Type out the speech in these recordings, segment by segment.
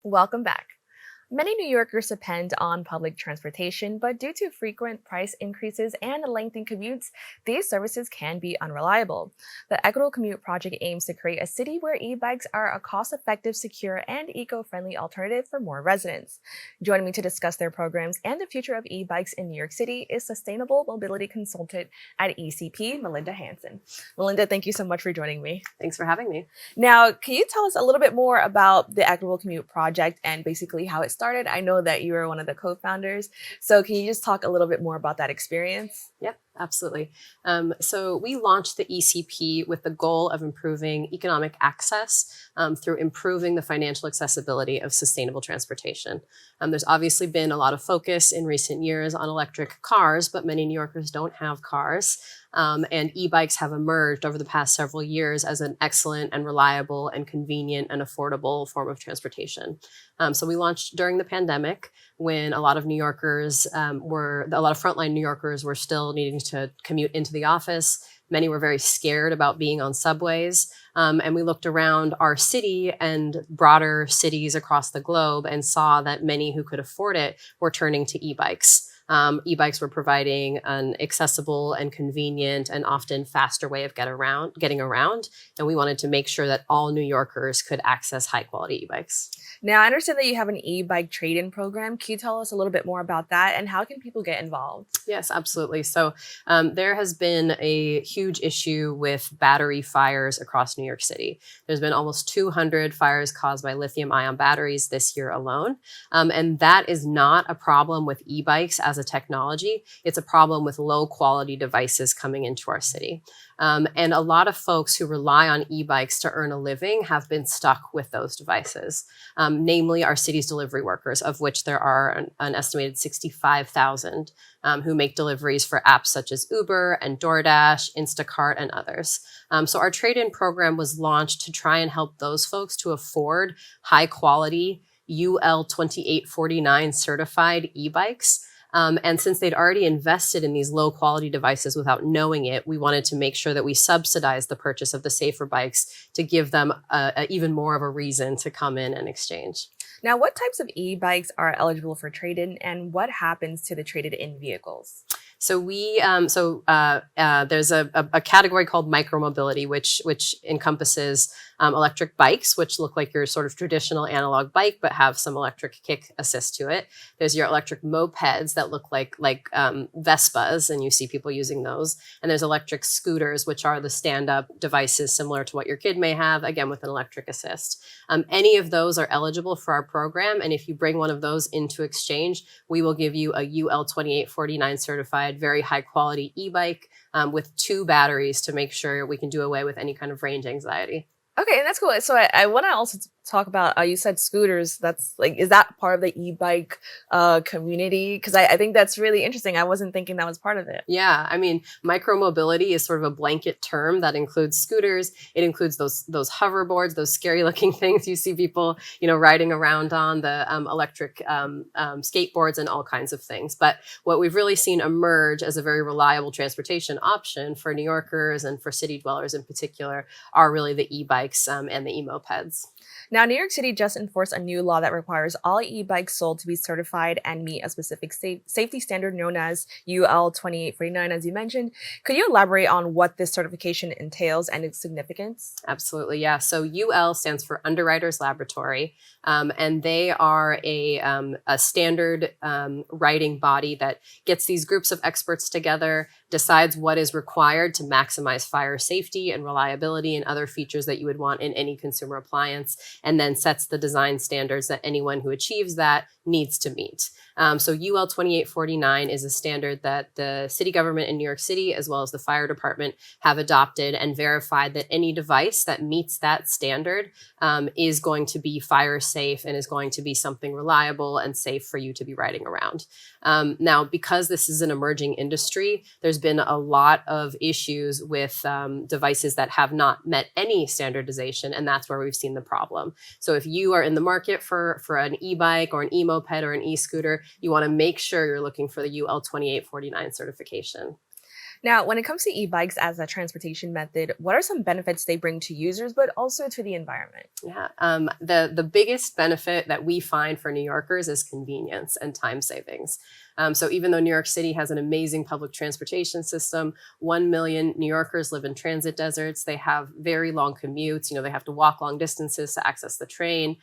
Welcome back. Many New Yorkers depend on public transportation, but due to frequent price increases and lengthy commutes, these services can be unreliable. The Equitable Commute project aims to create a city where e-bikes are a cost-effective, secure, and eco-friendly alternative for more residents. Joining me to discuss their programs and the future of e-bikes in New York City is Sustainable Mobility Consultant at ECP, Melinda Hanson. Melinda, thank you so much for joining me. Thanks for having me. Now, can you tell us a little bit more about the Equitable Commute project and basically how it started? I know that you are one of the co-founders, so can you just talk a little bit more about that experience? Yep, absolutely. So we launched the ECP with the goal of improving economic access through improving the financial accessibility of sustainable transportation. There's obviously been a lot of focus in recent years on electric cars, but many New Yorkers don't have cars. And e-bikes have emerged over the past several years as an excellent and reliable and convenient and affordable form of transportation. So we launched during the pandemic when a lot of New Yorkers a lot of frontline New Yorkers were still needing to commute into the office. Many were very scared about being on subways. And we looked around our city and broader cities across the globe and saw that many who could afford it were turning to e-bikes. E-bikes were providing an accessible and convenient and often faster way of getting around. And we wanted to make sure that all New Yorkers could access high quality e-bikes. Now, I understand that you have an e-bike trade-in program. Can you tell us a little bit more about that and how can people get involved? Yes, absolutely. So there has been a huge issue with battery fires across New York City. There's been almost 200 fires caused by lithium-ion batteries this year alone. And that is not a problem with e-bikes as a technology. It's a problem with low quality devices coming into our city. And a lot of folks who rely on e-bikes to earn a living have been stuck with those devices, namely our city's delivery workers, of which there are an estimated 65,000 who make deliveries for apps such as Uber and DoorDash, Instacart, and others. So our trade-in program was launched to try and help those folks to afford high quality UL 2849 certified e-bikes. And since they'd already invested in these low quality devices without knowing it, we wanted to make sure that we subsidized the purchase of the safer bikes to give them even more of a reason to come in and exchange. Now, what types of e-bikes are eligible for trade-in and what happens to the traded-in vehicles? So there's a category called micromobility, which encompasses electric bikes, which look like your sort of traditional analog bike, but have some electric kick assist to it. There's your electric mopeds that look like Vespas, and you see people using those. And there's electric scooters, which are the stand-up devices similar to what your kid may have, again with an electric assist. Any of those are eligible for our program, and if you bring one of those into exchange, we will give you a UL 2849 certified, very high quality e-bike with 2 batteries to make sure we can do away with any kind of range anxiety. Okay, and that's cool. So I want to also talk about, you said scooters. That's is that part of the e-bike community? Because I think that's really interesting. I wasn't thinking that was part of it. Yeah, I mean, micromobility is sort of a blanket term that includes scooters. It includes those hoverboards, those scary looking things you see people, riding around on, the electric skateboards and all kinds of things. But what we've really seen emerge as a very reliable transportation option for New Yorkers and for city dwellers in particular are really the e-bikes and the e-mopeds. Now, New York City just enforced a new law that requires all e-bikes sold to be certified and meet a specific safety standard known as UL 2849, as you mentioned. Could you elaborate on what this certification entails and its significance? Absolutely, yeah. So UL stands for Underwriters Laboratory, and they are a standard writing body that gets these groups of experts together, decides what is required to maximize fire safety and reliability and other features that you would want in any consumer appliance, and then sets the design standards that anyone who achieves that needs to meet. So UL 2849 is a standard that the city government in New York City, as well as the fire department, have adopted and verified that any device that meets that standard is going to be fire safe and is going to be something reliable and safe for you to be riding around. Now, because this is an emerging industry, there's been a lot of issues with devices that have not met any standardization, and that's where we've seen the problem. So if you are in the market for an e-bike or an e-moped or an e-scooter, you want to make sure you're looking for the UL 2849 certification. Now, when it comes to e-bikes as a transportation method, what are some benefits they bring to users, but also to the environment? Yeah, the biggest benefit that we find for New Yorkers is convenience and time savings. So even though New York City has an amazing public transportation system, 1 million New Yorkers live in transit deserts. They have very long commutes. They have to walk long distances to access the train,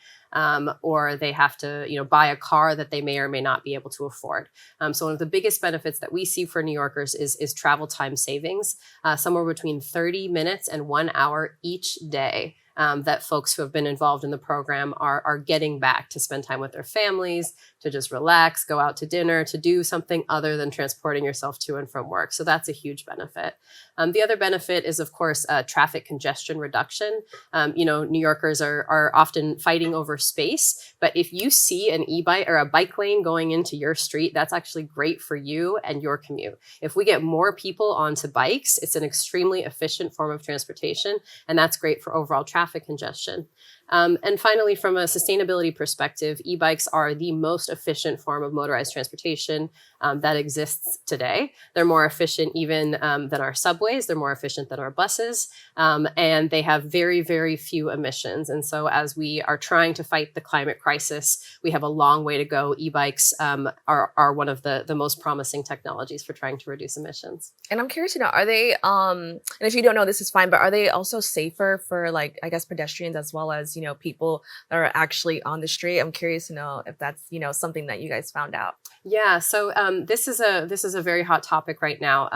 or they have to buy a car that they may or may not be able to afford. So one of the biggest benefits that we see for New Yorkers is travel time savings, somewhere between 30 minutes and 1 hour each day. That folks who have been involved in the program are getting back to spend time with their families, to just relax, go out to dinner, to do something other than transporting yourself to and from work. So that's a huge benefit. The other benefit is, of course, traffic congestion reduction. New Yorkers are often fighting over space, but if you see an e-bike or a bike lane going into your street, that's actually great for you and your commute. If we get more people onto bikes, it's an extremely efficient form of transportation, and that's great for overall traffic congestion. And finally, from a sustainability perspective, e-bikes are the most efficient form of motorized transportation that exists today. They're more efficient even than our subways. They're more efficient than our buses. And they have very, very few emissions. And so as we are trying to fight the climate crisis, we have a long way to go. E-bikes are one of the most promising technologies for trying to reduce emissions. And I'm curious to know, are they, and if you don't know, this is fine, but are they also safer for, like, I guess, pedestrians as well as, people that are actually on the street? I'm curious to know if that's, something that you guys found out. Yeah, so this is a very hot topic right now.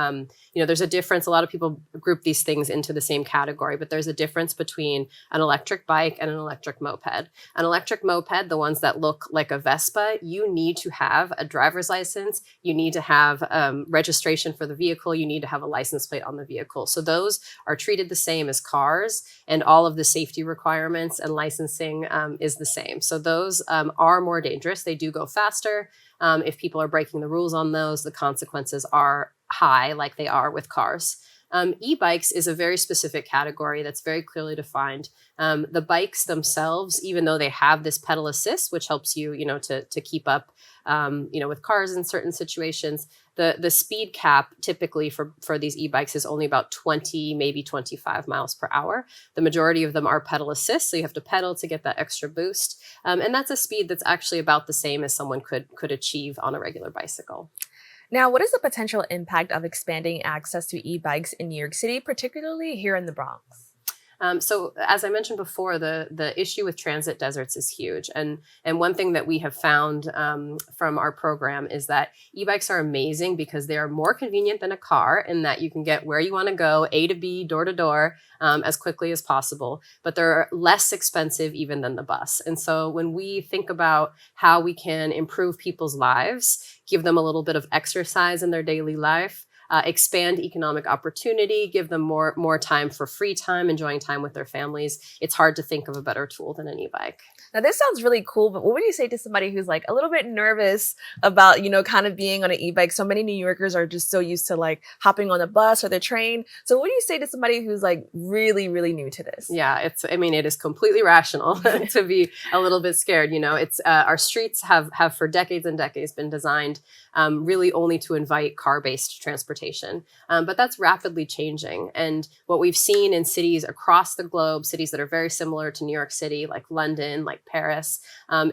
There's a difference. A lot of people group these things into the same category, but there's a difference between an electric bike and an electric moped. An electric moped, the ones that look like a Vespa, you need to have a driver's license. You need to have registration for the vehicle. You need to have a license plate on the vehicle. So those are treated the same as cars, and all of the safety requirements and licensing is the same. So those are more dangerous. They do go faster. If people are breaking the rules on those, the consequences are high, like they are with cars. E-bikes is a very specific category that's very clearly defined. The bikes themselves, even though they have this pedal assist, which helps you, to keep up, with cars in certain situations, the speed cap typically for these e-bikes is only about 20, maybe 25 miles per hour. The majority of them are pedal assist, so you have to pedal to get that extra boost. And that's a speed that's actually about the same as someone could achieve on a regular bicycle. Now, what is the potential impact of expanding access to e-bikes in New York City, particularly here in the Bronx? So as I mentioned before, the issue with transit deserts is huge. And one thing that we have found from our program is that e-bikes are amazing because they are more convenient than a car in that you can get where you want to go, A to B, door to door, as quickly as possible. But they're less expensive even than the bus. And so when we think about how we can improve people's lives, give them a little bit of exercise in their daily life, expand economic opportunity, give them more time for free time, enjoying time with their families, it's hard to think of a better tool than an e-bike. Now, this sounds really cool, but what would you say to somebody who's like a little bit nervous about, kind of being on an e-bike? So many New Yorkers are just so used to like hopping on the bus or the train. So what do you say to somebody who's like really, really new to this? Yeah, it is completely rational to be a little bit scared. It's our streets have for decades and decades been designed really only to invite car-based transportation. But that's rapidly changing. And what we've seen in cities across the globe, cities that are very similar to New York City, like London, like Paris,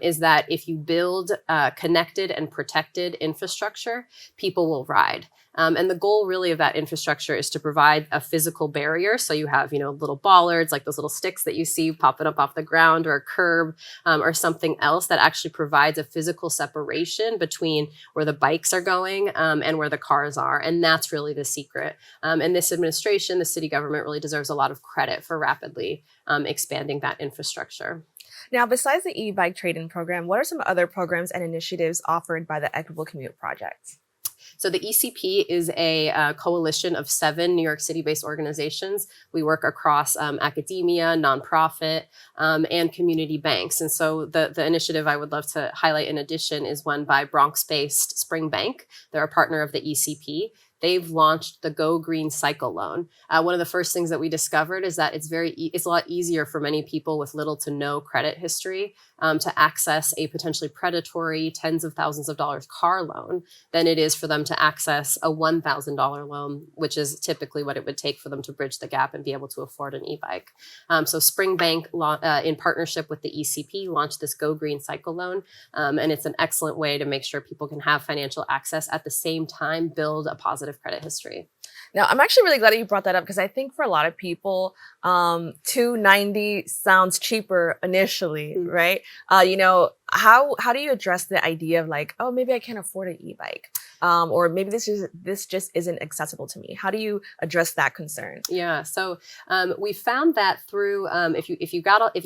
is that if you build connected and protected infrastructure, people will ride. And the goal really of that infrastructure is to provide a physical barrier. So you have, little bollards, like those little sticks that you see popping up off the ground, or a curb, or something else that actually provides a physical separation between where the bikes are going and where the cars are. And that's really the secret. And this administration, the city government really deserves a lot of credit for rapidly expanding that infrastructure. Now, besides the e-bike trade-in program, what are some other programs and initiatives offered by the Equitable Commute Project? So the ECP is a coalition of 7 New York City-based organizations. We work across academia, nonprofit, and community banks. And so the initiative I would love to highlight in addition is one by Bronx-based Spring Bank. They're a partner of the ECP. They've launched the Go Green Cycle Loan. One of the first things that we discovered is that it's a lot easier for many people with little to no credit history to access a potentially predatory tens of thousands of dollars car loan than it is for them to access a $1,000 loan, which is typically what it would take for them to bridge the gap and be able to afford an e-bike. So Spring Bank, in partnership with the ECP, launched this Go Green Cycle Loan, and it's an excellent way to make sure people can have financial access at the same time, build a positive credit history. Now, I'm actually really glad that you brought that up because I think for a lot of people, $290 sounds cheaper initially, right? How do you address the idea of like, oh, maybe I can't afford an e-bike, or maybe this just isn't accessible to me? How do you address that concern? Yeah, so we found that through if you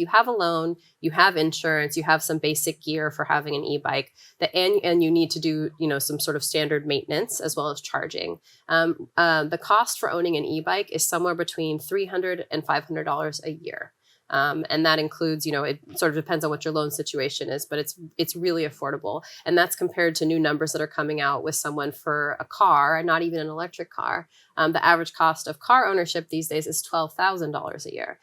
have a loan, you have insurance, you have some basic gear for having an e-bike, and you need to do some sort of standard maintenance as well as charging. The cost for owning an e-bike is somewhere between $300 and $500 a year. And that includes, it sort of depends on what your loan situation is, but it's really affordable. And that's compared to new numbers that are coming out with someone for a car, and not even an electric car. The average cost of car ownership these days is $12,000 a year.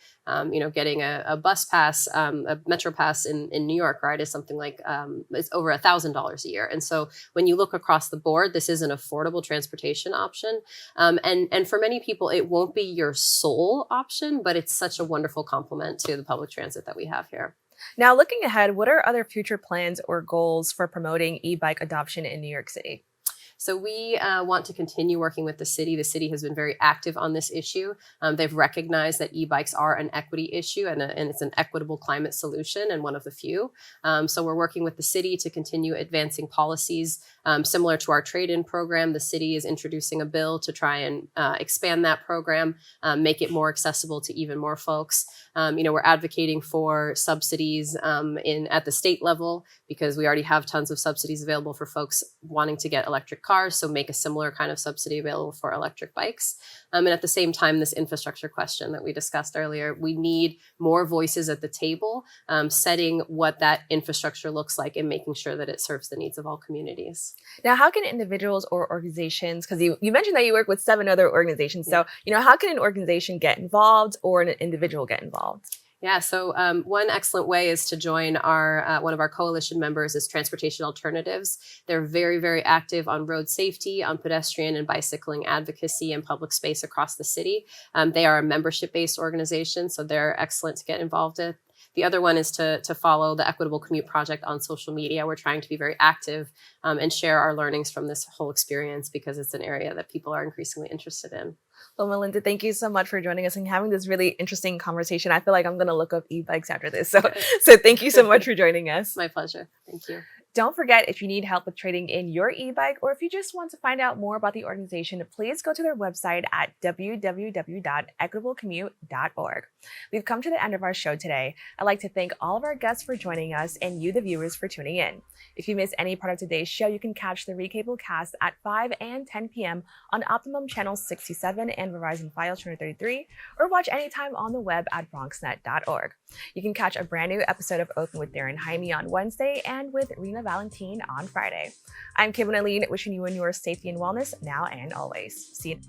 Getting a bus pass, a metro pass in New York, right, is something like it's over $1,000 a year. And so when you look across the board, this is an affordable transportation option. And for many people, it won't be your sole option, but it's such a wonderful complement to the public transit that we have here. Now, looking ahead, what are other future plans or goals for promoting e-bike adoption in New York City? So we want to continue working with the city. The city has been very active on this issue. They've recognized that e-bikes are an equity issue, and it's an equitable climate solution, and one of the few. So we're working with the city to continue advancing policies similar to our trade-in program. The city is introducing a bill to try and expand that program, make it more accessible to even more folks. We're advocating for subsidies at the state level, because we already have tons of subsidies available for folks wanting to get electric cars. So make a similar kind of subsidy available for electric bikes. And at the same time, this infrastructure question that we discussed earlier, we need more voices at the table, setting what that infrastructure looks like and making sure that it serves the needs of all communities. Now, how can individuals or organizations, because you mentioned that you work with 7 other organizations. So, how can an organization get involved or an individual get involved? Yeah, so one excellent way is to join one of our coalition members is Transportation Alternatives. They're very, very active on road safety, on pedestrian and bicycling advocacy and public space across the city. They are a membership-based organization, so they're excellent to get involved in. The other one is to follow the Equitable Commute project on social media. We're trying to be very active and share our learnings from this whole experience, because it's an area that people are increasingly interested in. Well, Melinda, thank you so much for joining us and having this really interesting conversation. I feel like I'm going to look up e-bikes after this. So thank you so much for joining us. My pleasure. Thank you. Don't forget, if you need help with trading in your e-bike, or if you just want to find out more about the organization, please go to their website at www.equitablecommute.org. We've come to the end of our show today. I'd like to thank all of our guests for joining us and you, the viewers, for tuning in. If you missed any part of today's show, you can catch the Recable cast at 5 and 10 p.m. on Optimum Channel 67 and Verizon Fios Channel 33, or watch anytime on the web at bronxnet.org. You can catch a brand new episode of Open with Darren Hymie on Wednesday and with Rena Valentine on Friday. I'm Kibin Alleyne, wishing you and yours safety and wellness now and always. See you.